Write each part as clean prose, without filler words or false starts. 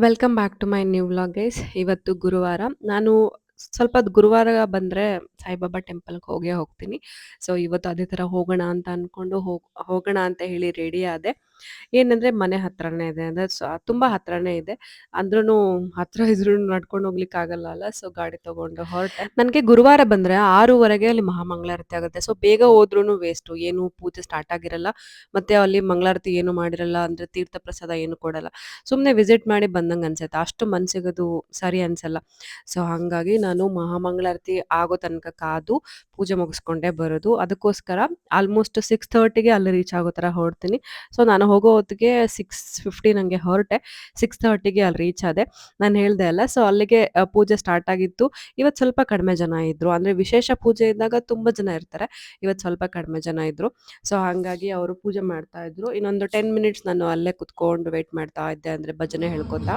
Welcome back to my new vlog guys. ಇವತ್ತು ಗುರುವಾರ. ನಾನು ಸ್ವಲ್ಪ ಗುರುವಾರ ಬಂದರೆ ಸಾಯಿಬಾಬಾ ಟೆಂಪಲ್ಗೆ ಹೋಗೇ ಹೋಗ್ತೀನಿ. ಸೊ ಇವತ್ತು ಅದೇ ಥರ ಹೋಗೋಣ ಅಂತ ಅಂದ್ಕೊಂಡು ಹೋಗೋಣ ಅಂತ ಹೇಳಿ ರೆಡಿ ಆದೆ. ಏನಂದರೆ ಮನೆ ಹತ್ರನೇ ಇದೆ, ಅಂದರೆ ತುಂಬ ಹತ್ರನೇ ಇದೆ. ಅಂದ್ರೂ ಹತ್ರ ಇದ್ರೂ ನಡ್ಕೊಂಡು ಹೋಗ್ಲಿಕ್ಕಾಗಲ್ಲ ಅಲ್ಲ, ಸೊ ಗಾಡಿ ತೊಗೊಂಡು ಹೊರಟೆ. ನನಗೆ ಗುರುವಾರ ಬಂದರೆ 6:30ಗೆ ಅಲ್ಲಿ ಮಹಾಮಂಗಳಾರತಿ ಆಗುತ್ತೆ. ಸೊ ಬೇಗ ಹೋದ್ರೂ ವೇಸ್ಟು, ಏನು ಪೂಜೆ ಸ್ಟಾರ್ಟ್ ಆಗಿರಲ್ಲ, ಮತ್ತು ಅಲ್ಲಿ ಮಂಗಳಾರತಿ ಏನು ಮಾಡಿರಲ್ಲ, ಅಂದರೆ ತೀರ್ಥ ಪ್ರಸಾದ ಏನು ಕೊಡಲ್ಲ. ಸುಮ್ಮನೆ ವಿಸಿಟ್ ಮಾಡಿ ಬಂದಂಗೆ ಅನ್ಸುತ್ತೆ, ಅಷ್ಟು ಮನಸ್ಸಿಗದು ಸರಿ ಅನ್ಸಲ್ಲ. ಸೊ ಹಾಗಾಗಿ ನಾನು ಮಹಾಮಂಗಳಾರತಿ ಆಗೋ ತನಕ ಕಾದು ಪೂಜೆ ಮುಗಿಸ್ಕೊಂಡೇ ಬರೋದು. ಅದಕ್ಕೋಸ್ಕರ ಆಲ್ಮೋಸ್ಟ್ 6:30ಗೆ ಅಲ್ಲಿ ರೀಚ್ ಆಗೋ ಥರ ಹೊರಡ್ತೀನಿ. ಸೊ ನಾನು ಹೋಗೋ ಹೊತ್ತಿಗೆ 6:50 ನನಗೆ ಹೊರಟೆ. 6:30ಗೆ ಅಲ್ಲಿ ರೀಚ್ ಆದೆ. ನಾನು ಹೇಳ್ದೆ ಅಲ್ಲ, ಸೊ ಅಲ್ಲಿಗೆ ಪೂಜೆ ಸ್ಟಾರ್ಟ್ ಆಗಿತ್ತು. ಇವತ್ತು ಸ್ವಲ್ಪ ಕಡಿಮೆ ಜನ ಇದ್ದರು, ಅಂದರೆ ವಿಶೇಷ ಪೂಜೆ ಇದ್ದಾಗ ತುಂಬ ಜನ ಇರ್ತಾರೆ. ಇವತ್ತು ಸ್ವಲ್ಪ ಕಡಿಮೆ ಜನ ಇದ್ದರು. ಸೊ ಹಾಗಾಗಿ ಅವರು ಪೂಜೆ ಮಾಡ್ತಾ ಇದ್ರು. ಇನ್ನೊಂದು 10 ಮಿನಿಟ್ಸ್ ನಾನು ಅಲ್ಲೇ ಕುತ್ಕೊಂಡು ವೇಟ್ ಮಾಡ್ತಾ ಇದ್ದೆ, ಅಂದರೆ ಭಜನೆ ಹೇಳ್ಕೊತಾ.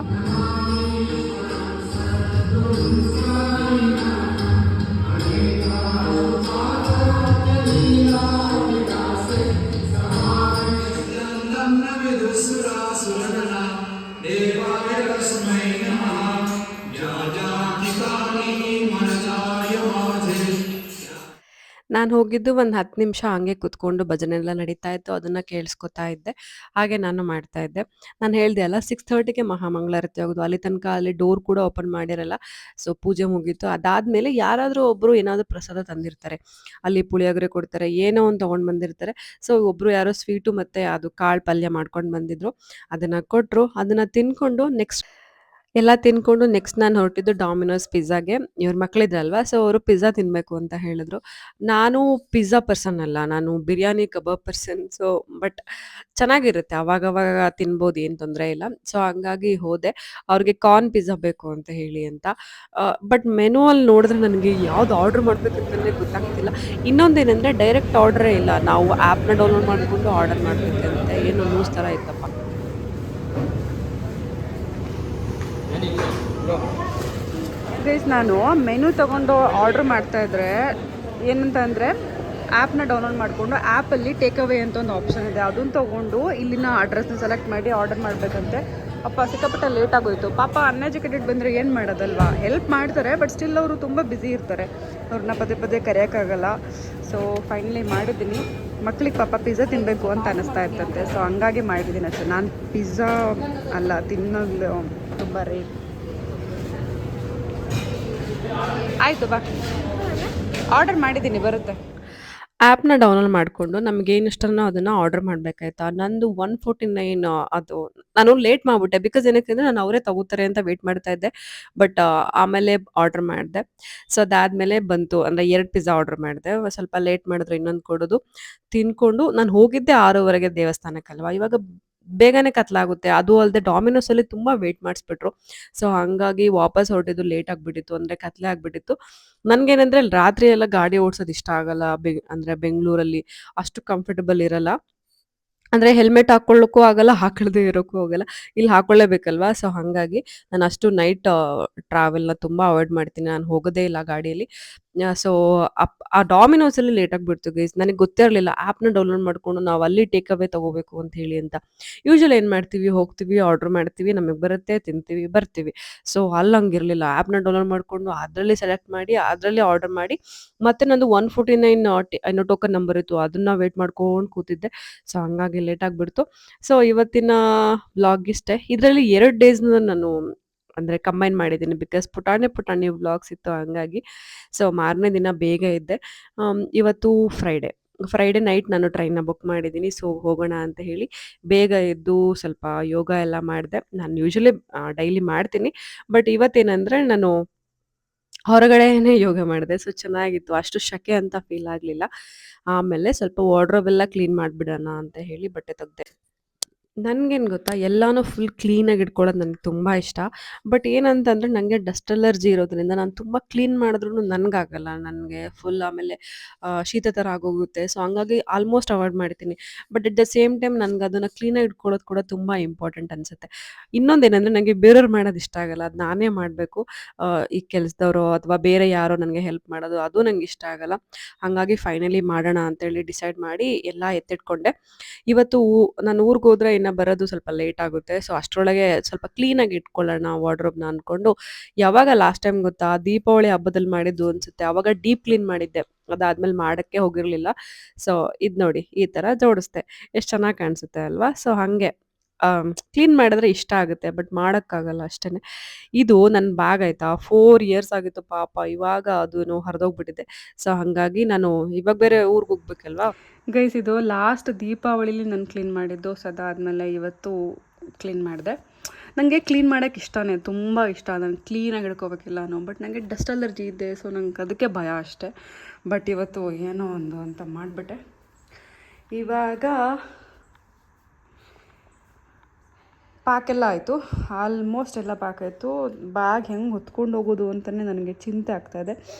ನಾನು ಹೋಗಿದ್ದು ಒಂದು 10 ನಿಮಿಷ ಹಂಗೆ ಕುತ್ಕೊಂಡು ಭಜನೆ ಎಲ್ಲ ನಡೀತಾ ಇತ್ತು. ಅದನ್ನು ಕೇಳಿಸ್ಕೊತಾ ಇದ್ದೆ. ಹಾಗೆ ನಾನು ಮಾಡ್ತಾ ಇದ್ದೆ. ನಾನು ಹೇಳಿದೆ ಅಲ್ಲ, 6:30ಗೆ ಮಹಾಮಂಗಳಾರತಿ ಆಗೋದು. ಅಲ್ಲಿ ತನಕ ಅಲ್ಲಿ ಡೋರ್ ಕೂಡ ಓಪನ್ ಮಾಡಿರಲ್ಲ. ಸೊ ಪೂಜೆ ಮುಗೀತು. ಅದಾದಮೇಲೆ ಯಾರಾದರೂ ಒಬ್ಬರು ಏನಾದರೂ ಪ್ರಸಾದ ತಂದಿರ್ತಾರೆ. ಅಲ್ಲಿ ಪುಳಿಯೋಗರೆ ಕೊಡ್ತಾರೆ, ಏನೋ ಒಂದು ತೊಗೊಂಡು ಬಂದಿರ್ತಾರೆ. ಸೊ ಒಬ್ಬರು ಯಾರೋ ಸ್ವೀಟು ಮತ್ತು ಅದು ಕಾಳು ಪಲ್ಯ ಮಾಡ್ಕೊಂಡು ಬಂದಿದ್ರು. ಅದನ್ನು ಕೊಟ್ಟರು. ಅದನ್ನು ತಿಂದ್ಕೊಂಡು ಎಲ್ಲ ತಿಂದ್ಕೊಂಡು ನೆಕ್ಸ್ಟ್ ನಾನು ಹೊರಟಿದ್ದು ಡಾಮಿನೋಸ್ ಪಿಜ್ಜಾಗೆ. ಇವ್ರ ಮಕ್ಕಳಿದ್ರಲ್ವಾ, ಸೊ ಅವರು ಪಿಜ್ಜಾ ತಿನ್ನಬೇಕು ಅಂತ ಹೇಳಿದ್ರು. ನಾನು ಪಿಜ್ಜಾ ಪರ್ಸನ್ ಅಲ್ಲ, ನಾನು ಬಿರಿಯಾನಿ ಕಬಾಬ್ ಪರ್ಸನ್. ಸೊ ಬಟ್ ಚೆನ್ನಾಗಿರುತ್ತೆ, ಅವಾಗವಾಗ ತಿನ್ಬೋದು, ಏನು ತೊಂದರೆ ಇಲ್ಲ. ಸೊ ಹಂಗಾಗಿ ಹೋದೆ. ಅವ್ರಿಗೆ ಕಾರ್ನ್ ಪಿಜ್ಜಾ ಬೇಕು ಅಂತ ಹೇಳಿ ಅಂತ. ಬಟ್ ಮೆನು ಅಲ್ಲಿ ನೋಡಿದ್ರೆ ನನಗೆ ಯಾವ್ದು ಆರ್ಡ್ರ್ ಮಾಡಬೇಕಂತಲೇ ಗೊತ್ತಾಗ್ತಿಲ್ಲ. ಇನ್ನೊಂದೇನೆಂದರೆ ಡೈರೆಕ್ಟ್ ಆರ್ಡ್ರೇ ಇಲ್ಲ, ನಾವು ಆ್ಯಪ್ನ ಡೌನ್ಲೋಡ್ ಮಾಡಿಕೊಂಡು ಆರ್ಡರ್ ಮಾಡಬೇಕಂತೆ. ಏನೋ ನ್ಯೂಸ್ ಥರ ಇತ್ತಪ್ಪ. ಗೈಸ್, ನಾನು ಮೆನು ತೊಗೊಂಡು ಆರ್ಡ್ರ್ ಮಾಡ್ತಾಯಿದ್ರೆ ಏನಂತ ಅಂದರೆ ಆ್ಯಪ್ನ ಡೌನ್ಲೋಡ್ ಮಾಡಿಕೊಂಡು ಆ್ಯಪಲ್ಲಿ ಟೇಕ್ ಅವೇ ಅಂತ ಒಂದು ಆಪ್ಷನ್ ಇದೆ. ಅದನ್ನು ತೊಗೊಂಡು ಇಲ್ಲಿನ ಅಡ್ರೆಸ್ನ ಸೆಲೆಕ್ಟ್ ಮಾಡಿ ಆರ್ಡರ್ ಮಾಡಬೇಕಂತೆ. ಅಪ್ಪ ಸಿಕ್ಕಾಪಟ್ಟೆ ಲೇಟ್ ಆಗೋಯ್ತು. ಪಾಪ ಅನ್ಎಜುಕೇಟೆಡ್ ಬಂದರೆ ಏನು ಮಾಡೋದಲ್ವಾ, ಹೆಲ್ಪ್ ಮಾಡ್ತಾರೆ, ಬಟ್ ಸ್ಟಿಲ್ ಅವರು ತುಂಬ ಬ್ಯುಸಿ ಇರ್ತಾರೆ, ಅವ್ರನ್ನ ಪದೇ ಪದೇ ಕರೆಯೋಕ್ಕಾಗಲ್ಲ. ಸೊ ಫೈನಲಿ ಮಾಡಿದ್ದೀನಿ. ಮಕ್ಳಿಗೆ ಪಾಪ ಪಿಜ್ಜಾ ತಿನ್ನಬೇಕು ಅಂತ ಅನ್ನಿಸ್ತಾ ಇರ್ತಂತೆ. ಸೊ ಹಂಗಾಗಿ ಮಾಡಿದ್ದೀನಿ ಅಷ್ಟೇ. ನಾನು ಪಿಜ್ಜಾ ಅಲ್ಲ ತಿನ್ನೋದು, ತುಂಬ ರೇಟ್. ಆಯಿತು, ಬಾ, ಆರ್ಡರ್ ಮಾಡಿದ್ದೀನಿ, ಬರುತ್ತೆ. ಆ್ಯಪ್ನ ಡೌನ್ಲೋಡ್ ಮಾಡಿಕೊಂಡು ನಮಗೇನು ಇಷ್ಟನೋ ಅದನ್ನು ಆರ್ಡರ್ ಮಾಡಬೇಕಾಯ್ತಾ. ನಂದು 149 ಅದು. ನಾನು ಲೇಟ್ ಮಾಡಿಬಿಟ್ಟೆ, ಬಿಕಾಸ್ ಏನಕ್ಕೆ ಅಂದರೆ ನಾನು ಅವರೇ ತಗೋತಾರೆ ಅಂತ ವೆಯ್ಟ್ ಮಾಡ್ತಾ ಇದ್ದೆ. ಬಟ್ ಆಮೇಲೆ ಆರ್ಡರ್ ಮಾಡಿದೆ. ಸೊ ಅದಾದಮೇಲೆ ಬಂತು, ಅಂದರೆ 2 ಪಿಜ್ಜಾ ಆರ್ಡರ್ ಮಾಡಿದೆ. ಸ್ವಲ್ಪ ಲೇಟ್ ಮಾಡಿದ್ರು ಇನ್ನೊಂದು ಕೊಡೋದು. ತಿಂದ್ಕೊಂಡು ನಾನು ಹೋಗಿದ್ದೆ 6:30ಗೆ ದೇವಸ್ಥಾನಕ್ಕಲ್ವಾ. ಇವಾಗ ಬೇಗನೆ ಕತ್ಲಾಗುತ್ತೆ. ಅದು ಅಲ್ಲದೆ ಡಾಮಿನೋಸಲ್ಲಿ ತುಂಬ ವೆಯ್ಟ್ ಮಾಡಿಸ್ಬಿಟ್ರು. ಸೊ ಹಾಗಾಗಿ ವಾಪಸ್ ಹೊರಟಿದ್ದು ಲೇಟ್ ಆಗಿಬಿಟ್ಟಿತ್ತು, ಅಂದರೆ ಕತ್ಲೆ ಆಗಿಬಿಟ್ಟಿತ್ತು. ನನಗೇನಂದರೆ ರಾತ್ರಿ ಎಲ್ಲ ಗಾಡಿ ಓಡಿಸೋದು ಇಷ್ಟ ಆಗಲ್ಲ. ಅಂದರೆ ಬೆಂಗಳೂರಲ್ಲಿ ಅಷ್ಟು ಕಂಫರ್ಟಬಲ್ ಇರಲ್ಲ. ಅಂದರೆ ಹೆಲ್ಮೆಟ್ ಹಾಕ್ಕೊಳ್ಳೋಕ್ಕೂ ಆಗಲ್ಲ, ಹಾಕೊಳ್ಳದೆ ಇರೋಕ್ಕೂ ಹೋಗಲ್ಲ. ಇಲ್ಲಿ ಹಾಕ್ಕೊಳ್ಳೇಬೇಕಲ್ವಾ. ಸೊ ಹಾಗಾಗಿ ನಾನು ಅಷ್ಟು ನೈಟ್ ಟ್ರಾವೆಲ್ನ ತುಂಬ ಅವಾಯ್ಡ್ ಮಾಡ್ತೀನಿ. ನಾನು ಹೋಗೋದೇ ಇಲ್ಲ ಗಾಡಿಯಲ್ಲಿ. ಸೊ ಆ ಡಾಮಿನೋಸಲ್ಲಿ ಲೇಟ್ ಆಗಿಬಿಡ್ತು ಗೈಸ್. ನನಗೆ ಗೊತ್ತೇ ಇರಲಿಲ್ಲ ಆ್ಯಪ್ನ ಡೌನ್ಲೋಡ್ ಮಾಡಿಕೊಂಡು ನಾವು ಅಲ್ಲಿ ಟೇಕ್ ಅವೇ ತೊಗೋಬೇಕು ಅಂತ ಹೇಳಿ ಅಂತ. ಯೂಶ್ವಲಿ ಏನು ಮಾಡ್ತೀವಿ, ಹೋಗ್ತೀವಿ, ಆರ್ಡ್ರ್ ಮಾಡ್ತೀವಿ, ನಮಗೆ ಬರುತ್ತೆ, ತಿಂತೀವಿ, ಬರ್ತೀವಿ. ಸೊ ಅಲ್ಲಿ ಹಂಗಿರಲಿಲ್ಲ. ಆ್ಯಪ್ನ ಡೌನ್ಲೋಡ್ ಮಾಡಿಕೊಂಡು ಅದರಲ್ಲಿ ಸೆಲೆಕ್ಟ್ ಮಾಡಿ ಅದರಲ್ಲಿ ಆರ್ಡರ್ ಮಾಡಿ, ಮತ್ತು ನಂದು 149 ಏನೋ ಟೋಕನ್ ನಂಬರ್ ಇತ್ತು, ಅದನ್ನು ವೇಟ್ ಮಾಡ್ಕೊಂಡು ಕೂತಿದ್ದೆ. ಸೊ ಹಂಗಾಗಿ ಲೇಟ್ ಆಗಿಬಿಡ್ತು. ಸೊ ಇವತ್ತಿನ ವ್ಲಾಗ್ ಇಷ್ಟೇ. ಇದರಲ್ಲಿ 2 ಡೇಸ್ನ ನಾನು ಅಂದರೆ ಕಂಬೈನ್ ಮಾಡಿದ್ದೀನಿ, ಬಿಕಾಸ್ ಪುಟಾಣಿ ಪುಟಾಣಿ ವ್ಲಾಗ್ಸ್ ಇತ್ತು ಹಂಗಾಗಿ. ಸೊ ಮಾರನೇ ದಿನ ಬೇಗ ಇದ್ದೆ. ಇವತ್ತು ಫ್ರೈಡೇ ನೈಟ್ ನಾನು ಟ್ರೈನ್ನ ಬುಕ್ ಮಾಡಿದ್ದೀನಿ. ಸೊ ಹೋಗೋಣ ಅಂತ ಹೇಳಿ ಬೇಗ ಎದ್ದು ಸ್ವಲ್ಪ ಯೋಗ ಎಲ್ಲ ಮಾಡಿದೆ. ನಾನು ಯೂಶ್ವಲಿ ಡೈಲಿ ಮಾಡ್ತೀನಿ, ಬಟ್ ಇವತ್ತೇನೆಂದರೆ ನಾನು ಹೊರಗಡೆನೇ ಯೋಗ ಮಾಡಿದೆ. ಸೊ ಚೆನ್ನಾಗಿತ್ತು, ಅಷ್ಟು ಶಕೆ ಅಂತ ಫೀಲ್ ಆಗಲಿಲ್ಲ. ಆಮೇಲೆ ಸ್ವಲ್ಪ ವಾರ್ಡ್ರೋಬ್ ಎಲ್ಲ ಕ್ಲೀನ್ ಮಾಡಿಬಿಡೋಣ ಅಂತ ಹೇಳಿ ಬಟ್ಟೆ ತೆಗ್ದೆ. ನನಗೇನು ಗೊತ್ತಾ, ಎಲ್ಲಾನು ಫುಲ್ ಕ್ಲೀನಾಗಿ ಇಟ್ಕೊಳ್ಳೋದು ನನಗೆ ತುಂಬ ಇಷ್ಟ. ಬಟ್ ಏನಂತಂದರೆ ನನಗೆ ಡಸ್ಟ್ ಅಲರ್ಜಿ ಇರೋದ್ರಿಂದ ನಾನು ತುಂಬ ಕ್ಲೀನ್ ಮಾಡಿದ್ರೂ ನನಗಾಗಲ್ಲ. ನನಗೆ ಫುಲ್ ಆಮೇಲೆ ಶೀತ ಥರ ಆಗೋಗುತ್ತೆ. ಸೊ ಹಂಗಾಗಿ ಆಲ್ಮೋಸ್ಟ್ ಅವಾಯ್ಡ್ ಮಾಡ್ತೀನಿ. But at the same time ನನಗೆ ಅದನ್ನು ಕ್ಲೀನಾಗಿ ಇಟ್ಕೊಳ್ಳೋದು ಕೂಡ ತುಂಬ ಇಂಪಾರ್ಟೆಂಟ್ ಅನಿಸುತ್ತೆ. ಇನ್ನೊಂದೇನೆಂದರೆ ನನಗೆ ಬೇರೆಯವ್ರು ಮಾಡೋದು ಇಷ್ಟ ಆಗಲ್ಲ, ಅದು ನಾನೇ ಮಾಡಬೇಕು. ಈ ಕೆಲಸದವರು ಅಥವಾ ಬೇರೆ ಯಾರೋ ನನಗೆ ಹೆಲ್ಪ್ ಮಾಡೋದು, ಅದು ನಂಗೆ ಇಷ್ಟ ಆಗಲ್ಲ. ಹಾಗಾಗಿ ಫೈನಲಿ ಮಾಡೋಣ ಅಂತೇಳಿ ಡಿಸೈಡ್ ಮಾಡಿ ಎಲ್ಲ ಎತ್ತಿಟ್ಕೊಂಡೆ. ಇವತ್ತು ನಾನು ಊರಿಗೆ ಹೋದರೆ ದಿನ ಬರೋದು ಸ್ವಲ್ಪ ಲೇಟ್ ಆಗುತ್ತೆ. ಸೊ ಅಷ್ಟರೊಳಗೆ ಸ್ವಲ್ಪ ಕ್ಲೀನಾಗಿ ಇಟ್ಕೊಳ್ಳೋಣ ವಾರ್ಡ್ರೋಬ್‌ನ ಅನ್ಕೊಂಡು, ಯಾವಾಗ ಲಾಸ್ಟ್ ಟೈಮ್ ಗೊತ್ತಾ? ದೀಪಾವಳಿ ಹಬ್ಬದಲ್ಲಿ ಮಾಡಿದ್ದು ಅನ್ಸುತ್ತೆ. ಅವಾಗ ಡೀಪ್ ಕ್ಲೀನ್ ಮಾಡಿದ್ದೆ. ಅದಾದ್ಮೇಲೆ ಮಾಡಕ್ಕೆ ಹೋಗಿರ್ಲಿಲ್ಲ. ಸೊ ಇದ್ ನೋಡಿ ಈ ತರ ಜೋಡಿಸ್ದೆ. ಎಷ್ಟ್ ಚೆನ್ನಾಗ್ ಕಾಣಿಸುತ್ತೆ ಅಲ್ವಾ? ಸೊ ಹಂಗೆ ಕ್ಲೀನ್ ಮಾಡಿದ್ರೆ ಇಷ್ಟ ಆಗುತ್ತೆ. ಬಟ್ ಮಾಡಕ್ಕಾಗಲ್ಲ ಅಷ್ಟೇನೆ. ಇದು ನನ್ನ ಬ್ಯಾಗ್ ಆಯ್ತಾ 4 ಇಯರ್ಸ್ ಆಗಿತ್ತು ಪಾಪ. ಇವಾಗ ಅದೂನು ಹರಿದೋಗ್ಬಿಟ್ಟಿದೆ. ಸೊ ಹಂಗಾಗಿ ನಾನು ಇವಾಗ ಬೇರೆ ಊರಿಗೆ ಹೋಗ್ಬೇಕಲ್ವಾ? ಗೈಸ್ ಇದು ಲಾಸ್ಟ್ ದೀಪಾವಳಿಲಿ ನಾನು ಕ್ಲೀನ್ ಮಾಡಿದ್ದು. ಸೊ ಅದಾದಮೇಲೆ ಇವತ್ತು ಕ್ಲೀನ್ ಮಾಡಿದೆ. ನನಗೆ ಕ್ಲೀನ್ ಮಾಡೋಕ್ಕೆ ಇಷ್ಟನೇ, ತುಂಬ ಇಷ್ಟ. ನಾನು ಕ್ಲೀನಾಗಿ ಹಿಡ್ಕೋಬೇಕಿಲ್ಲ ಬಟ್ ನನಗೆ ಡಸ್ಟ್ ಅಲರ್ಜಿ ಇದೆ. ಸೊ ನಂಗೆ ಅದಕ್ಕೆ ಭಯ ಅಷ್ಟೇ. ಬಟ್ ಇವತ್ತು ಏನೋ ಒಂದು ಅಂತ ಮಾಡಿಬಿಟ್ಟೆ. ಇವಾಗ ಪ್ಯಾಕೆಲ್ಲ ಆಯಿತು, ಆಲ್ಮೋಸ್ಟ್ ಎಲ್ಲ ಪ್ಯಾಕ್ ಆಯಿತು. ಬ್ಯಾಗ್ ಹೆಂಗೆ ಹೊತ್ಕೊಂಡು ಹೋಗೋದು ಅಂತಲೇ ನನಗೆ ಚಿಂತೆ ಆಗ್ತಾಯಿದೆ.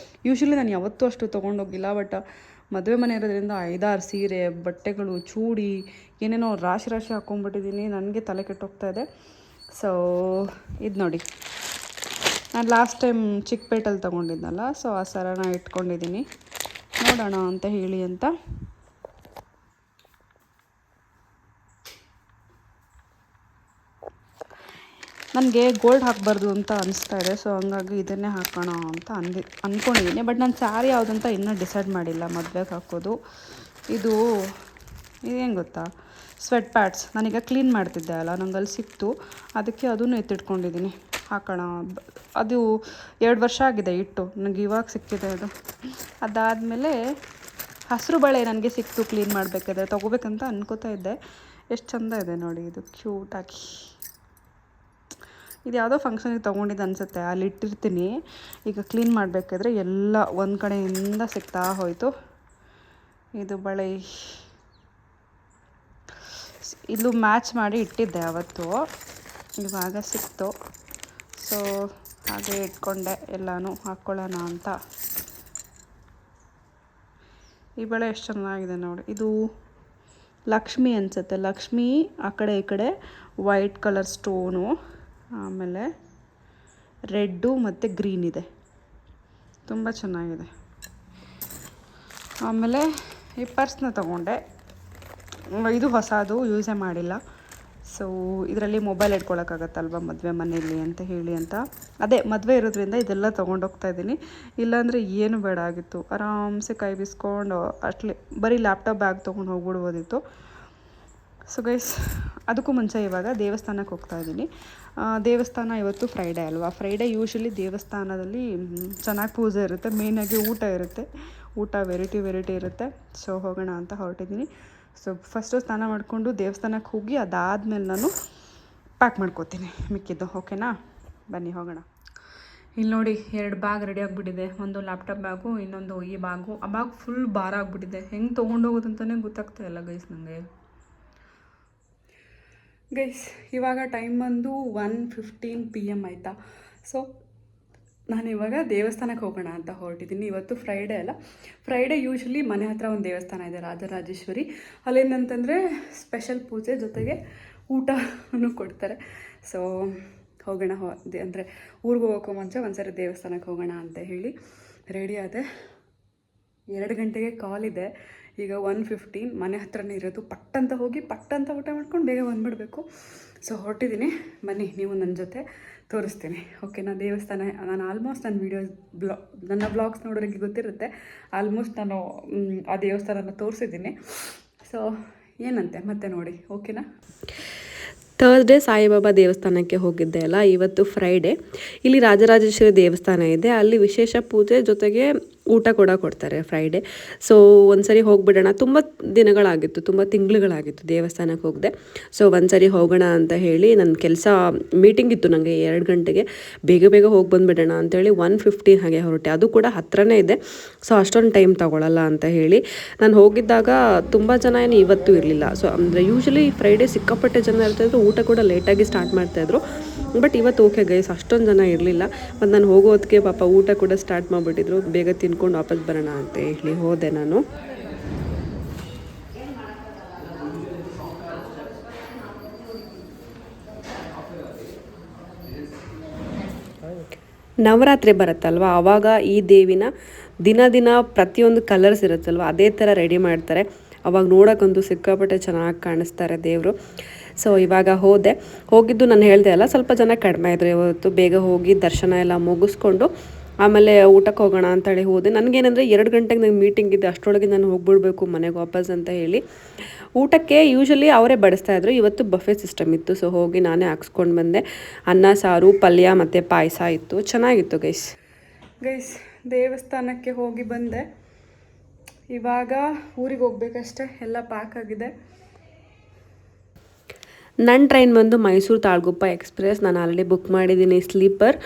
ಯೂಶ್ವಲಿ ನಾನು ಯಾವತ್ತೂ ಅಷ್ಟು ತೊಗೊಂಡೋಗಿಲ್ಲ. ಬಟ್ ಮದುವೆ ಮನೆ ಇರೋದ್ರಿಂದ 5-6 ಸೀರೆ, ಬಟ್ಟೆಗಳು, ಚೂಡಿ ಏನೇನೋ ರಾಶಿ ರಾಶಿ ಹಾಕ್ಕೊಂಡ್ಬಿಟ್ಟಿದ್ದೀನಿ. ನನಗೆ ತಲೆ ಕೆಟ್ಟೋಗ್ತಾಯಿದೆ. ಸೊ ಇದು ನೋಡಿ, ನಾನು ಲಾಸ್ಟ್ ಟೈಮ್ ಚಿಕ್ಕಪೇಟೆಲ್ಲಿ ತೊಗೊಂಡಿದ್ನಲ್ಲ, ಸೊ ಆ ಸರನ ಇಟ್ಕೊಂಡಿದ್ದೀನಿ. ನೋಡೋಣ ಅಂತ ಹೇಳಿ ಅಂತ. ನನಗೆ ಗೋಲ್ಡ್ ಹಾಕಬಾರ್ದು ಅಂತ ಅನಿಸ್ತಾ ಇದೆ. ಸೊ ಹಂಗಾಗಿ ಇದನ್ನೇ ಹಾಕೋಣ ಅಂತ ಅಂದ್ಕೊಂಡಿದ್ದೀನಿ. ಬಟ್ ನಾನು ಸ್ಯಾರಿ ಯಾವುದಂತ ಇನ್ನೂ ಡಿಸೈಡ್ ಮಾಡಿಲ್ಲ ಮದುವೆಗೆ ಹಾಕೋದು. ಇದೇನು ಗೊತ್ತಾ, ಸ್ವೆಟ್ ಪ್ಯಾಡ್ಸ್. ನಾನೀಗ ಕ್ಲೀನ್ ಮಾಡ್ತಿದ್ದೆ ಅಲ್ಲ, ನಂಗೆ ಅಲ್ಲಿ ಸಿಕ್ತು. ಅದಕ್ಕೆ ಅದನ್ನು ಎತ್ತಿಟ್ಕೊಂಡಿದ್ದೀನಿ. ಹಾಕೋಣ. ಅದು 2 ವರ್ಷ ಆಗಿದೆ ಇಟ್ಟು, ನನಗೆ ಇವಾಗ ಸಿಕ್ಕಿದೆ ಅದು. ಅದಾದಮೇಲೆ ಹಸಿರು ಬಳೆ ನನಗೆ ಸಿಕ್ತು ಕ್ಲೀನ್ ಮಾಡಬೇಕಾದ್ರೆ, ತೊಗೋಬೇಕಂತ ಅನ್ಕೋತಾ ಇದ್ದೆ. ಎಷ್ಟು ಚೆಂದ ಇದೆ ನೋಡಿ, ಇದು ಕ್ಯೂಟಾಗಿ. ಇದು ಯಾವುದೋ ಫಂಕ್ಷನಿಗೆ ತೊಗೊಂಡಿದ್ದು ಅನಿಸುತ್ತೆ. ಅಲ್ಲಿ ಇಟ್ಟಿರ್ತೀನಿ. ಈಗ ಕ್ಲೀನ್ ಮಾಡಬೇಕಾದ್ರೆ ಎಲ್ಲ ಒಂದು ಕಡೆಯಿಂದ ಸಿಗ್ತಾ ಹೋಯಿತು. ಇದು ಬಳೆ ಇದು ಮ್ಯಾಚ್ ಮಾಡಿ ಇಟ್ಟಿದ್ದೆ ಅವತ್ತು, ಇವಾಗ ಸಿಕ್ತು. ಸೊ ಹಾಗೆ ಇಟ್ಕೊಂಡೆ ಎಲ್ಲನೂ ಹಾಕ್ಕೊಳ್ಳೋಣ ಅಂತ. ಈ ಬಳೆ ಎಷ್ಟು ಚೆನ್ನಾಗಿದೆ ನೋಡಿ. ಇದು ಲಕ್ಷ್ಮಿ ಅನಿಸುತ್ತೆ. ಲಕ್ಷ್ಮಿ ಆ ಕಡೆ ಈ ಕಡೆ ವೈಟ್ ಕಲರ್ ಸ್ಟೋನು, ಆಮೇಲೆ ರೆಡ್ಡು ಮತ್ತು ಗ್ರೀನ್ ಇದೆ. ತುಂಬ ಚೆನ್ನಾಗಿದೆ. ಆಮೇಲೆ ಈ ಪರ್ಸ್ನ ತೊಗೊಂಡೆ. ಇದು ಹೊಸದು, ಯೂಸೇ ಮಾಡಿಲ್ಲ. ಸೊ ಇದರಲ್ಲಿ ಮೊಬೈಲ್ ಇಟ್ಕೊಳ್ಳೋಕ್ಕಾಗತ್ತಲ್ವ ಮದುವೆ ಮನೆಯಲ್ಲಿ ಅಂತ ಹೇಳಿ ಅಂತ. ಅದೇ ಮದುವೆ ಇರೋದ್ರಿಂದ ಇದೆಲ್ಲ ತೊಗೊಂಡೋಗ್ತಾ ಇದ್ದೀನಿ. ಇಲ್ಲಾಂದರೆ ಏನು ಬೇಡ ಆಗಿತ್ತು. ಆರಾಮ್ಸೆ ಕೈ ಬಿಸ್ಕೊಂಡು ಬರೀ ಲ್ಯಾಪ್ಟಾಪ್ ಬ್ಯಾಗ್ ತೊಗೊಂಡು ಹೋಗ್ಬಿಡ್ಬೋದಿತ್ತು. ಸೊ ಗೈಸ್, ಅದಕ್ಕೂ ಮುಂಚೆ ಇವಾಗ ದೇವಸ್ಥಾನಕ್ಕೆ ಹೋಗ್ತಾಯಿದ್ದೀನಿ. ದೇವಸ್ಥಾನ ಇವತ್ತು ಫ್ರೈಡೇ ಅಲ್ವಾ? ಫ್ರೈಡೇ ಯೂಶ್ವಲಿ ದೇವಸ್ಥಾನದಲ್ಲಿ ಚೆನ್ನಾಗಿ ಪೂಜೆ ಇರುತ್ತೆ. ಮೇಯ್ನಾಗಿ ಊಟ ಇರುತ್ತೆ. ಊಟ ವೆರೈಟಿ ಇರುತ್ತೆ. ಸೊ ಹೋಗೋಣ ಅಂತ ಹೊರಟಿದ್ದೀನಿ. ಸೊ ಫಸ್ಟು ಸ್ನಾನ ಮಾಡಿಕೊಂಡು ದೇವಸ್ಥಾನಕ್ಕೆ ಹೋಗಿ ಅದಾದಮೇಲೆ ನಾನು ಪ್ಯಾಕ್ ಮಾಡ್ಕೋತೀನಿ ಮಿಕ್ಕಿದ್ದು. ಓಕೆನಾ? ಬನ್ನಿ ಹೋಗೋಣ. ಇಲ್ಲಿ ನೋಡಿ, 2 ಬ್ಯಾಗ್ ರೆಡಿ ಆಗಿಬಿಟ್ಟಿದೆ. ಒಂದು ಲ್ಯಾಪ್ಟಾಪ್ ಬ್ಯಾಗು, ಇನ್ನೊಂದು ಈ ಬ್ಯಾಗು. ಆ ಬ್ಯಾಗ್ ಫುಲ್ ಭಾರ ಆಗಿಬಿಟ್ಟಿದೆ. ಹೆಂಗೆ ತೊಗೊಂಡೋಗೋದಂತಲೇ ಗೊತ್ತಾಗ್ತಾ ಇಲ್ಲ ಗೈಸ್ ನನಗೆ. ಗೈಸ್ ಇವಾಗ ಟೈಮ್ ಬಂದು 1:15 PM ಆಯಿತಾ. ಸೊ ನಾನಿವಾಗ ದೇವಸ್ಥಾನಕ್ಕೆ ಹೋಗೋಣ ಅಂತ ಹೊರಟಿದ್ದೀನಿ. ಇವತ್ತು ಫ್ರೈಡೇ ಅಲ್ಲ, ಫ್ರೈಡೇ ಯೂಶ್ವಲಿ ಮನೆ ಹತ್ರ ಒಂದು ದೇವಸ್ಥಾನ ಇದೆ, ರಾಜರಾಜೇಶ್ವರಿ. ಅಲ್ಲೇನಂತಂದರೆ ಸ್ಪೆಷಲ್ ಪೂಜೆ ಜೊತೆಗೆ ಊಟನೂ ಕೊಡ್ತಾರೆ. ಸೊ ಹೋಗೋಣ. ಅಂದರೆ ಊರಿಗೆ ಹೋಗೋಕ್ಕೂ ಮುಂಚೆ ಒಂದ್ಸರಿ ದೇವಸ್ಥಾನಕ್ಕೆ ಹೋಗೋಣ ಅಂತ ಹೇಳಿ ರೆಡಿ ಆದೆ. 2 ಗಂಟೆಗೆ ಕಾಲ್ ಇದೆ. ಈಗ 1:15. ಮನೆ ಹತ್ರನೇ ಇರೋದು. ಪಟ್ಟಂತ ಹೋಗಿ ಪಟ್ಟಂತ ಊಟ ಮಾಡ್ಕೊಂಡು ಬೇಗ ಬಂದುಬಿಡಬೇಕು. ಸೊ ಹೊರಟಿದ್ದೀನಿ. ಬನ್ನಿ, ನೀವು ನನ್ನ ಜೊತೆ ತೋರಿಸ್ತೀನಿ. ಓಕೆನಾ? ದೇವಸ್ಥಾನ ನಾನು ಆಲ್ಮೋಸ್ಟ್ ನನ್ನ ಬ್ಲಾಗ್ಸ್ ನೋಡೋರಿಗೆ ಗೊತ್ತಿರುತ್ತೆ. ಆಲ್ಮೋಸ್ಟ್ ನಾನು ಆ ದೇವಸ್ಥಾನನ ತೋರಿಸಿದ್ದೀನಿ. ಸೊ ಏನಂತೆ ಮತ್ತೆ ನೋಡಿ. ಓಕೆನಾ? ಥರ್ಸ್ಡೇ ಸಾಯಿಬಾಬಾ ದೇವಸ್ಥಾನಕ್ಕೆ ಹೋಗಿದ್ದೆ ಅಲ್ಲ, ಇವತ್ತು ಫ್ರೈಡೇ. ಇಲ್ಲಿ ರಾಜರಾಜೇಶ್ವರಿ ದೇವಸ್ಥಾನ ಇದೆ. ಅಲ್ಲಿ ವಿಶೇಷ ಪೂಜೆ ಜೊತೆಗೆ ಊಟ ಕೂಡ ಕೊಡ್ತಾರೆ ಫ್ರೈಡೇ. ಸೊ ಒಂದ್ಸರಿ ಹೋಗ್ಬಿಡೋಣ. ತುಂಬ ದಿನಗಳಾಗಿತ್ತು, ತುಂಬ ತಿಂಗಳುಗಳಾಗಿತ್ತು ದೇವಸ್ಥಾನಕ್ಕೆ ಹೋಗದೆ. ಸೊ ಒಂದ್ಸರಿ ಹೋಗೋಣ ಅಂತ ಹೇಳಿ, ನನ್ನ ಕೆಲಸ ಮೀಟಿಂಗ್ ಇತ್ತು ನನಗೆ 2 ಗಂಟೆಗೆ. ಬೇಗ ಹೋಗಿ ಬಂದುಬಿಡೋಣ ಅಂತೇಳಿ 1:15 ಹಾಗೆ ಹೊರಟೆ. ಅದು ಕೂಡ ಹತ್ರನೇ ಇದೆ. ಸೊ ಅಷ್ಟೊಂದು ಟೈಮ್ ತಗೊಳ್ಳಲ್ಲ ಅಂತ ಹೇಳಿ ನಾನು ಹೋಗಿದ್ದಾಗ ತುಂಬ ಜನ ಏನು ಇವತ್ತು ಇರಲಿಲ್ಲ. ಸೊ ಅಂದರೆ ಯೂಶ್ವಲಿ ಫ್ರೈಡೇ ಸಿಕ್ಕಾಪಟ್ಟೆ ಜನ ಇರ್ತಾಯಿದ್ರು. ಊಟ ಕೂಡ ಲೇಟಾಗಿ ಸ್ಟಾರ್ಟ್ ಮಾಡ್ತಾಯಿದ್ರು. ಬಟ್ ಇವತ್ತು ಓಕೆ ಗೈಸ್, ಅಷ್ಟೊಂದು ಜನ ಇರಲಿಲ್ಲ. ಮತ್ತು ನಾನು ಹೋಗೋದಕ್ಕೆ ಪಾಪ ಊಟ ಕೂಡ ಸ್ಟಾರ್ಟ್ ಮಾಡಿಬಿಟ್ಟಿದ್ರು. ಬೇಗ ತಿನ್ಕೊಂಡು ವಾಪಸ್ ಬರೋಣ ಅಂತ ಹೇಳಿ ಹೋದೆ ನಾನು. ನವರಾತ್ರಿ ಬರುತ್ತಲ್ವ, ಆವಾಗ ಈ ದೇವಿನ ದಿನ ಪ್ರತಿಯೊಂದು ಕಲರ್ಸ್ ಇರುತ್ತಲ್ವ, ಅದೇ ಥರ ರೆಡಿ ಮಾಡ್ತಾರೆ. ಅವಾಗ ನೋಡೋಕ್ಕಂತೂ ಸಿಕ್ಕಾಪಟ್ಟೆ ಚೆನ್ನಾಗಿ ಕಾಣಿಸ್ತಾರೆ ದೇವರು. ಸೊ ಇವಾಗ ಹೋಗಿದ್ದು ನಾನು ಹೇಳಿದೆ ಅಲ್ಲ, ಸ್ವಲ್ಪ ಜನ ಕಡಿಮೆ ಇದ್ರು ಇವತ್ತು. ಬೇಗ ಹೋಗಿ ದರ್ಶನ ಎಲ್ಲ ಮುಗಿಸ್ಕೊಂಡು ಆಮೇಲೆ ಊಟಕ್ಕೆ ಹೋಗೋಣ ಅಂತೇಳಿ ಹೋದೆ. ನನಗೇನಂದರೆ 2 ಗಂಟೆಗೆ ನಂಗೆ ಮೀಟಿಂಗ್ ಇದೆ, ಅಷ್ಟರೊಳಗೆ ನಾನು ಹೋಗ್ಬಿಡ್ಬೇಕು ಮನೆಗೆ ವಾಪಸ್ ಅಂತ ಹೇಳಿ. ಊಟಕ್ಕೆ ಯೂಶಲಿ ಅವರೇ ಬಡಿಸ್ತಾಯಿದ್ರು, ಇವತ್ತು ಬಫೆ ಸಿಸ್ಟಮ್ ಇತ್ತು. ಸೊ ಹೋಗಿ ನಾನೇ ಹಾಕ್ಸ್ಕೊಂಡು ಬಂದೆ. ಅನ್ನ ಸಾರು, ಪಲ್ಯ ಮತ್ತು ಪಾಯಸ ಇತ್ತು, ಚೆನ್ನಾಗಿತ್ತು ಗೈಸ್. ದೇವಸ್ಥಾನಕ್ಕೆ ಹೋಗಿ ಬಂದೆ. ಇವಾಗ ಊರಿಗೆ ಹೋಗ್ಬೇಕಷ್ಟೆ, ಎಲ್ಲ ಪ್ಯಾಕ್ ಆಗಿದೆ. ನನ್ನ ಟ್ರೈನ್ ಬಂದು ಮೈಸೂರು ತಾಳಗುಪ್ಪ ಎಕ್ಸ್ಪ್ರೆಸ್. ನಾನು ಆಲ್ರೆಡಿ ಬುಕ್ ಮಾಡಿದ್ದೀನಿ ಸ್ಲೀಪರ್.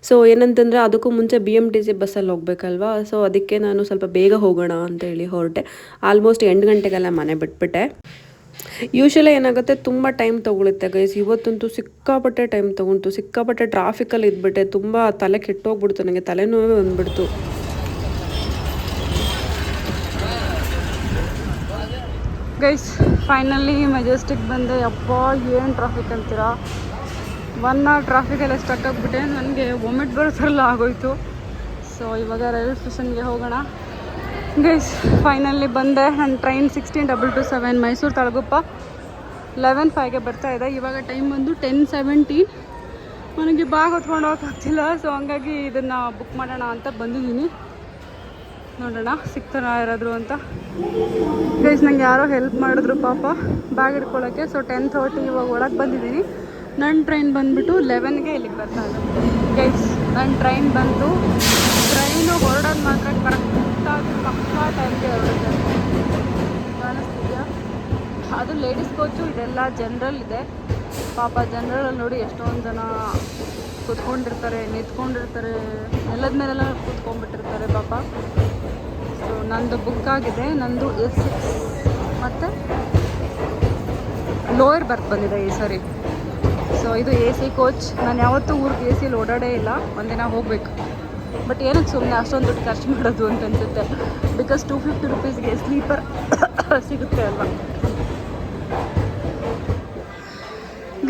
ಸೊ ಏನಂತಂದರೆ ಅದಕ್ಕೂ ಮುಂಚೆ BMTC ಬಸ್ಸಲ್ಲಿ ಹೋಗ್ಬೇಕಲ್ವಾ, ಸೊ ಅದಕ್ಕೆ ನಾನು ಸ್ವಲ್ಪ ಬೇಗ ಹೋಗೋಣ ಅಂತೇಳಿ ಹೊರಟೆ. ಆಲ್ಮೋಸ್ಟ್ 8 ಗಂಟೆಗೆಲ್ಲ ಮನೆ ಬಿಟ್ಬಿಟ್ಟೆ. ಯೂಶಲಿ ಏನಾಗುತ್ತೆ, ತುಂಬ ಟೈಮ್ ತೊಗೊಳುತ್ತೆ ಗೈಸ್. ಇವತ್ತಂತೂ ಸಿಕ್ಕಾಪಟ್ಟೆ ಟೈಮ್ ತೊಗೊಂಡು, ಸಿಕ್ಕಾಪಟ್ಟೆ ಟ್ರಾಫಿಕಲ್ಲಿ ಇದ್ಬಿಟ್ಟೆ. ತುಂಬ ತಲೆ ಕೆಟ್ಟೋಗ್ಬಿಡ್ತು, ನನಗೆ ತಲೆನೋವೇ ಬಂದುಬಿಡ್ತು. ಗೈಸ್ ಫೈನಲಿ ಮೆಜೆಸ್ಟಿಕ್ ಬಂದೆ. ಯಪ್ಪ ಏನು ಟ್ರಾಫಿಕ್ ಅಂತೀರಾ, 1 hour ಟ್ರಾಫಿಕಲ್ಲಿ ಸ್ಟಕ್ ಆಗಿಬಿಟ್ಟೆ. ನನಗೆ ವಾಮಿಟ್ ಬರೋ ಥರ ಆಗೋಯ್ತು. ಸೊ ಇವಾಗ ರೈಲ್ವೆ ಸ್ಟೇಷನ್ಗೆ ಹೋಗೋಣ. ಗೈಸ್ ಫೈನಲಿ ಬಂದೆ. ನನ್ನ ಟ್ರೈನ್ 16:27 ಮೈಸೂರು ತಾಳಗುಪ್ಪ 11:05ಗೆ ಬರ್ತಾಯಿದೆ. ಇವಾಗ ಟೈಮ್ ಬಂದು 10:17. ನನಗೆ ಬ್ಯಾಗ್ ಹೊತ್ಕೊಂಡು ಹೋಗೋಕ್ಕಾಗ್ತಿಲ್ಲ. ಸೊ ಹಂಗಾಗಿ ಇದನ್ನು ಬುಕ್ ಮಾಡೋಣ ಅಂತ ಬಂದಿದ್ದೀನಿ. ನೋಡೋಣ ಸಿಗ್ತಾರ ಯಾರಾದರೂ ಅಂತ. ಗೈಸ್ ನಂಗೆ ಯಾರೋ ಹೆಲ್ಪ್ ಮಾಡಿದ್ರು ಪಾಪ ಬ್ಯಾಗ್ ಇಟ್ಕೊಳ್ಳೋಕ್ಕೆ. ಸೊ 10:30 ಇವಾಗ ಒಳಗೆ ಬಂದಿದ್ದೀನಿ. ನನ್ನ ಟ್ರೈನ್ ಬಂದುಬಿಟ್ಟು 11ಗೆ ಇಲ್ಲಿಗೆ ಬರ್ತಾಯಿದೆ. ಗೈಸ್ ನನ್ನ ಟ್ರೈನು ಹೊರಡೋದು ಮಾತ್ರ ಕರೆಕ್ಟಾಗಿ ಪಕ್ಕಾ ಟೈಮ್ಗೆ ಹೊರಡುತ್ತೆ. ಕಾಣಿಸ್ತಿದೆಯಾ? ಅದು ಲೇಡೀಸ್ ಕೋಚು, ಇದೆಲ್ಲ ಜನರಲ್ ಇದೆ. ಪಾಪ ಜನರಲಲ್ಲಿ ನೋಡಿ ಎಷ್ಟೊಂದು ಜನ ಕೂತ್ಕೊಂಡಿರ್ತಾರೆ, ನಿಂತ್ಕೊಂಡಿರ್ತಾರೆ, ನೆಲದ ಮೇಲೆಲ್ಲ ಕೂತ್ಕೊಂಡ್ಬಿಟ್ಟಿರ್ತಾರೆ ಪಾಪ. ಸೊ ನಂದು ಬುಕ್ ಆಗಿದೆ. ನಂದು A6 ಮತ್ತು ಲೋಯರ್ ಬರ್ತ್ ಬಂದಿದೆ ಈ ಸರಿ. ಸೊ ಇದು AC ಕೋಚ್. ನಾನು ಯಾವತ್ತೂ ಊರಿಗೆ AC ಓಡಾಡೇ ಇಲ್ಲ, ಒಂದಿನ ಹೋಗಬೇಕು. ಬಟ್ ಏನಕ್ಕೆ ಸುಮ್ಮನೆ ಅಷ್ಟೊಂದು ದುಡ್ಡು ಖರ್ಚು ಮಾಡೋದು ಅಂತ ಅನಿಸುತ್ತೆ. ಬಿಕಾಸ್ 250 rupeesಗೆ ಸ್ಲೀಪರ್ ಸಿಗುತ್ತೆ ಅಲ್ವಾ.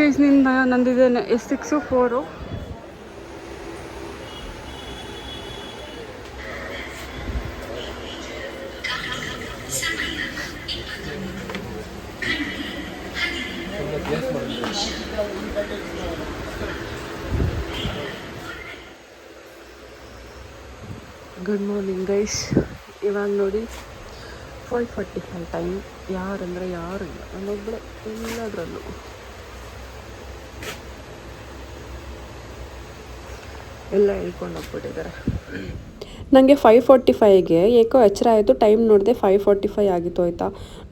ಗೈಸ್ ನಂದಿದೆ S6 4. Good morning guys. ಇವಾಗ ನೋಡಿ 5:45 ಟೈಮ್. ಯಾರಂದರೆ ಯಾರು ಇಲ್ಲ, ನಾನೊಬ್ಬಳೆ ಎಲ್ಲದರಲ್ಲೂ. ಎಲ್ಲ ಹೇಳ್ಕೊಂಡು ಹೋಗ್ಬಿಟ್ಟಿದ್ದಾರೆ. ನನಗೆ 5:45ಗೆ ಏಕೋ ಎಚ್ಚರ ಆಯಿತು. ಟೈಮ್ ನೋಡಿದೆ 5:45 ಆಗಿತ್ತು. ಆಯಿತಾ,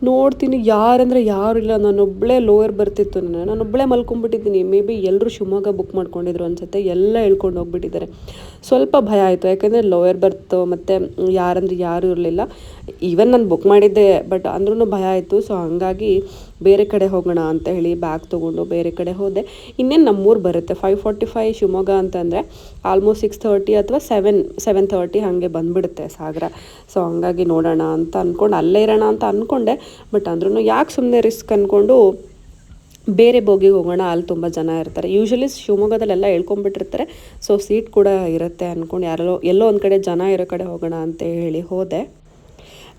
ನೋಡ್ತೀನಿ ಯಾರಂದರೆ ಯಾರು ಇಲ್ಲ. ನಾನೊಬ್ಬಳೇ ಲೋಯರ್ ಬರ್ತಿತ್ತು. ನಾನೊಬ್ಬಳೇ ಮಲ್ಕೊಂಡ್ಬಿಟ್ಟಿದ್ದೀನಿ. ಮೇ ಬಿ ಎಲ್ಲರೂ ಶಿವಮೊಗ್ಗ ಬುಕ್ ಮಾಡ್ಕೊಂಡಿದ್ರು ಅನಿಸುತ್ತೆ. ಎಲ್ಲ ಹೇಳ್ಕೊಂಡು ಹೋಗ್ಬಿಟ್ಟಿದ್ದಾರೆ. ಸ್ವಲ್ಪ ಭಯ ಆಯಿತು, ಯಾಕೆಂದರೆ ಲೋಯರ್ ಬರ್ತು ಮತ್ತು ಯಾರಂದರೆ ಯಾರೂ ಇರಲಿಲ್ಲ. ಈವನ್ ನಾನು ಬುಕ್ ಮಾಡಿದ್ದೆ, ಬಟ್ ಅಂದ್ರೂ ಭಯ ಆಯಿತು. ಸೊ ಹಾಗಾಗಿ ಬೇರೆ ಕಡೆ ಹೋಗೋಣ ಅಂತ ಹೇಳಿ ಬ್ಯಾಗ್ ತೊಗೊಂಡು ಬೇರೆ ಕಡೆ ಹೋದೆ. ಇನ್ನೇನು ನಮ್ಮೂರು ಬರುತ್ತೆ. 5:45 ಶಿವಮೊಗ್ಗ ಅಂತಂದರೆ ಆಲ್ಮೋಸ್ಟ್ 6:30 ಅಥವಾ 7:30 ಹಾಗೆ ಬಂದುಬಿಡುತ್ತೆ ಸಾಗರ. ಸೊ ಹಂಗಾಗಿ ನೋಡೋಣ ಅಂತ ಅಂದ್ಕೊಂಡು ಅಲ್ಲೇ ಇರೋಣ ಅಂತ ಅಂದ್ಕೊಂಡೆ. ಬಟ್ ಅಂದ್ರೂ ಯಾಕೆ ಸುಮ್ಮನೆ ರಿಸ್ಕ್ ಅಂದ್ಕೊಂಡು ಬೇರೆ ಬೋಗಿಗೆ ಹೋಗೋಣ, ಅಲ್ಲಿ ತುಂಬ ಜನ ಇರ್ತಾರೆ. ಯೂಶ್ವಲಿ ಶಿವಮೊಗ್ಗದಲ್ಲೆಲ್ಲ ಹೇಳ್ಕೊಂಬಿಟ್ಟಿರ್ತಾರೆ. ಸೊ ಸೀಟ್ ಕೂಡ ಇರುತ್ತೆ ಅಂದ್ಕೊಂಡು ಎಲ್ಲೋ ಒಂದು ಕಡೆ ಜನ ಇರೋ ಕಡೆ ಹೋಗೋಣ ಅಂತ ಹೇಳಿ ಹೋದೆ.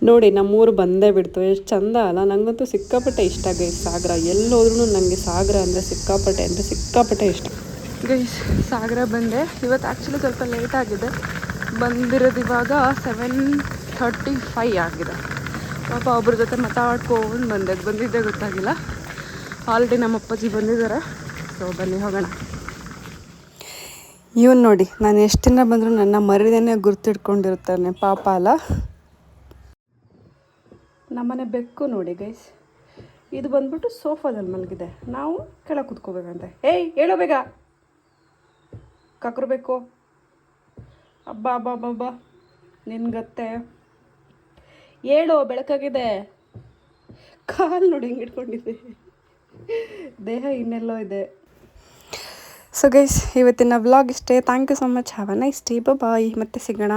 ನೋಡಿ ನಮ್ಮೂರು ಬಂದೇ ಬಿಡ್ತು. ಎಷ್ಟು ಚಂದ ಅಲ್ಲ. ನನಗಂತೂ ಸಿಕ್ಕಾಪಟ್ಟೆ ಇಷ್ಟ ಗೈಸ್ ಸಾಗರ. ಎಲ್ಲೋದ್ರೂ ನನಗೆ ಸಾಗರ ಅಂದರೆ ಸಿಕ್ಕಾಪಟ್ಟೆ ಇಷ್ಟ. ಗೈಸ್ ಸಾಗರ ಬಂದೆ. ಇವತ್ತು ಆ್ಯಕ್ಚುಲಿ ಸ್ವಲ್ಪ ಲೇಟ್ ಆಗಿದೆ. ಬಂದಿರೋದು ಇವಾಗ 7:35 ಆಗಿದೆ. ಪಾಪ ಒಬ್ಬರ ಜೊತೆ ಮಾತಾಡ್ಕೊಂಡು ಬಂದಿದ್ದೇ ಗೊತ್ತಾಗಿಲ್ಲ. ಆಲ್ರೆಡಿ ನಮ್ಮ ಅಪ್ಪಾಜಿ ಬಂದಿದ್ದಾರೆ. ಸೊ ಬನ್ನಿ ಹೋಗೋಣ. ಇವನು ನೋಡಿ, ನಾನು ಎಷ್ಟು ದಿನ ಬಂದರೂ ನನ್ನ ಮರಿದೇನೆ ಗುರ್ತಿಟ್ಕೊಂಡಿರ್ತಾನೆ ಪಾಪ ಅಲ್ಲ. ನಮ್ಮನೆ ಬೆಕ್ಕು ನೋಡಿ ಗೈಸ್, ಇದು ಬಂದ್ಬಿಟ್ಟು ಸೋಫಾದಲ್ಲಿ ಮಲಗಿದೆ. ನಾವು ಕೆಳಗೆ ಕೂತ್ಕೋಬೇಕಂತೆ. ಏಯ್ ಹೇಳೋ ಬೇಗ, ಕಕ್ರಬೇಕು. ಅಬ್ಬಾ ನಿನ್ಗತ್ತೆ ಹೇಳೋ, ಬೆಳಕಾಗಿದೆ. ಕಾಲು ನೋಡಿ ಹಿಂಗೆ ಇಟ್ಕೊಂಡಿದ್ದೆ, ದೇಹ ಇನ್ನೆಲ್ಲೋ ಇದೆ. ಸೊ ಗೈಸ್ ಇವತ್ತಿನ ವ್ಲಾಗ್ ಇಷ್ಟೇ. Thank you so much. Have a nice day. Bye. ಮತ್ತೆ ಸಿಗೋಣ.